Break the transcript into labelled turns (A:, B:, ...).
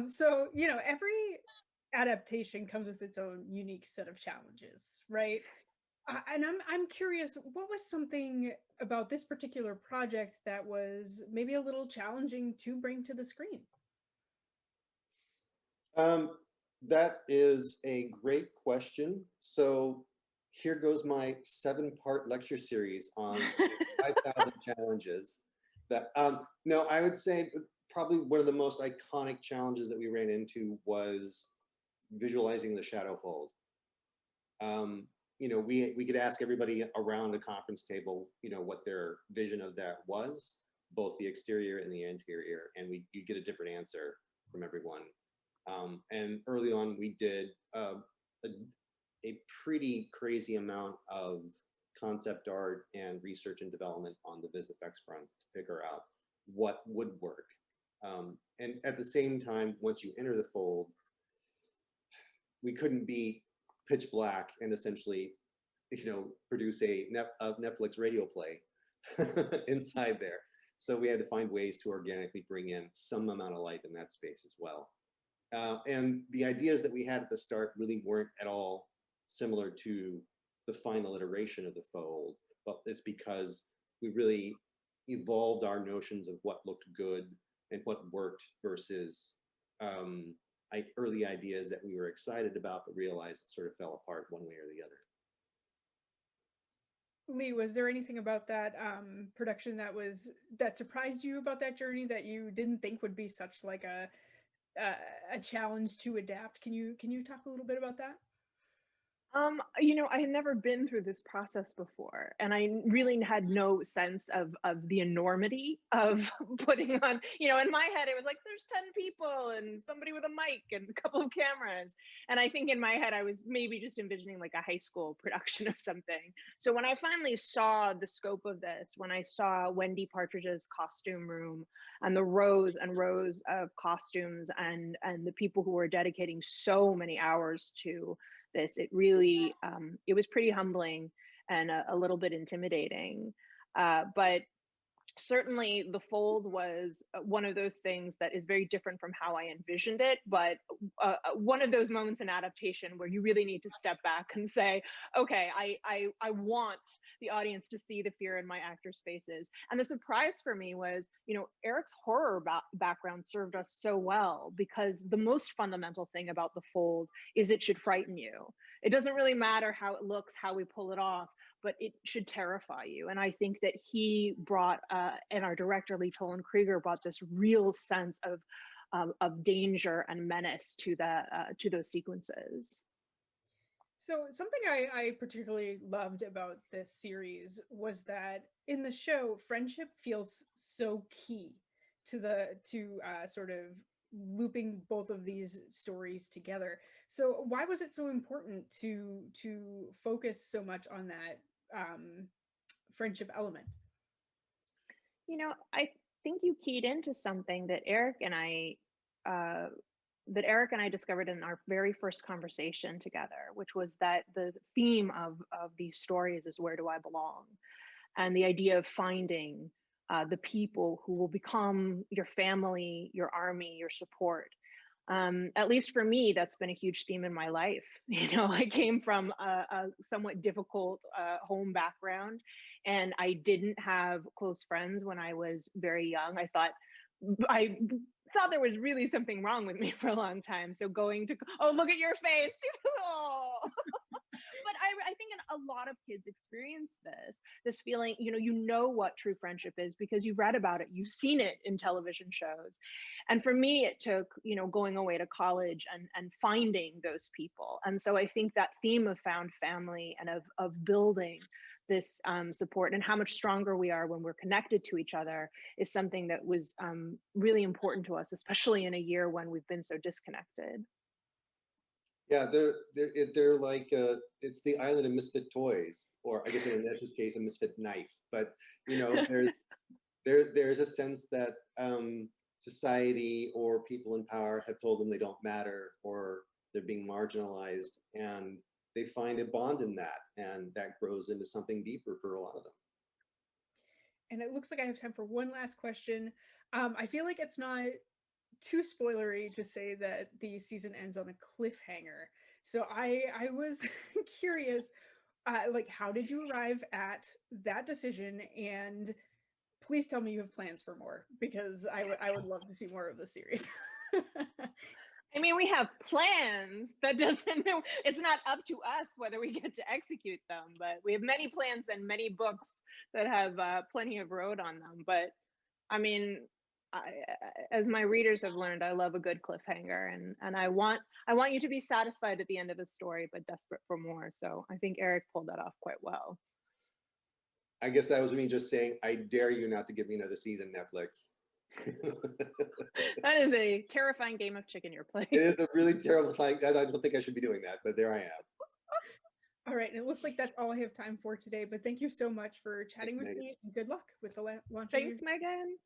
A: So, every adaptation comes with its own unique set of challenges, right? And I'm curious, what was something about this particular project that was maybe a little challenging to bring to the screen?
B: Um, that is a great question. So here goes my 7-part lecture series on 5,000 challenges. No, I would say probably one of the most iconic challenges that we ran into was visualizing the shadow fold. We could ask everybody around a conference table, what their vision of that was, both the exterior and the interior, and you get a different answer from everyone. And early on, we did a pretty crazy amount of concept art and research and development on the VisFX fronts to figure out what would work. And at the same time, once you enter the fold, we couldn't be pitch black and essentially, produce a Netflix radio play inside there. So we had to find ways to organically bring in some amount of light in that space as well. And the ideas that we had at the start really weren't at all similar to the final iteration of the fold, but it's because we really evolved our notions of what looked good and what worked versus early ideas that we were excited about, but realized it sort of fell apart one way or the other.
A: Leigh, was there anything about that production that surprised you about that journey that you didn't think would be such like a challenge to adapt? Can you talk a little bit about that?
C: I had never been through this process before, and I really had no sense of the enormity of putting on, in my head, it was like, there's 10 people and somebody with a mic and a couple of cameras. And I think in my head, I was maybe just envisioning like a high school production of something. So when I finally saw the scope of this, when I saw Wendy Partridge's costume room and the rows and rows of costumes and the people who were dedicating so many hours to this, it really it was pretty humbling and a little bit intimidating, but certainly the fold was one of those things that is very different from how I envisioned it, but one of those moments in adaptation where you really need to step back and say, okay, I want the audience to see the fear in my actors' faces. And the surprise for me was, Eric's horror background served us so well, because the most fundamental thing about the fold is it should frighten you. It doesn't really matter how it looks, how we pull it off, but it should terrify you. And I think that he brought, and our director, Lee Krieger, brought this real sense of danger and menace to those sequences.
A: So something I particularly loved about this series was that in the show, friendship feels so key to sort of looping both of these stories together. So why was it so important to focus so much on that friendship element?
C: I think you keyed into something that uh, Eric and I discovered in our very first conversation together, which was that the theme of these stories is, where do I belong? And the idea of finding the people who will become your family, your army, your support. At least for me, that's been a huge theme in my life. I came from a somewhat difficult home background, and I didn't have close friends when I was very young. I thought there was really something wrong with me for a long time. So going to, oh, look at your face. Oh. But I think a lot of kids experience this feeling, you know what true friendship is because you've read about it, you've seen it in television shows. And for me, it took, going away to college and finding those people. And so I think that theme of found family and of building this support and how much stronger we are when we're connected to each other is something that was really important to us, especially in a year when we've been so disconnected.
B: Yeah, they're like it's the island of misfit toys, or I guess in Nesh's case, a misfit knife. But there's a sense that society or people in power have told them they don't matter, or they're being marginalized, and they find a bond in that, and that grows into something deeper for a lot of them.
A: And it looks like I have time for one last question. I feel like it's not too spoilery to say that the season ends on a cliffhanger. So I was curious, like, how did you arrive at that decision? And please tell me you have plans for more, because I would love to see more of the series.
C: I mean, we have plans. That doesn't know, it's not up to us whether we get to execute them, but we have many plans and many books that have plenty of road on them. But I mean, as my readers have learned, I love a good cliffhanger, and I want you to be satisfied at the end of the story, but desperate for more. So I think Eric pulled that off quite well.
B: I guess that was me just saying, I dare you not to give me another season, Netflix.
C: That is a terrifying game of chicken you're playing.
B: It is a really terrible thing. I don't think I should be doing that, but there I am.
A: All right, and it looks like that's all I have time for today, but thank you so much for chatting with me, and good luck with the launch of your
C: Thanks, Megan.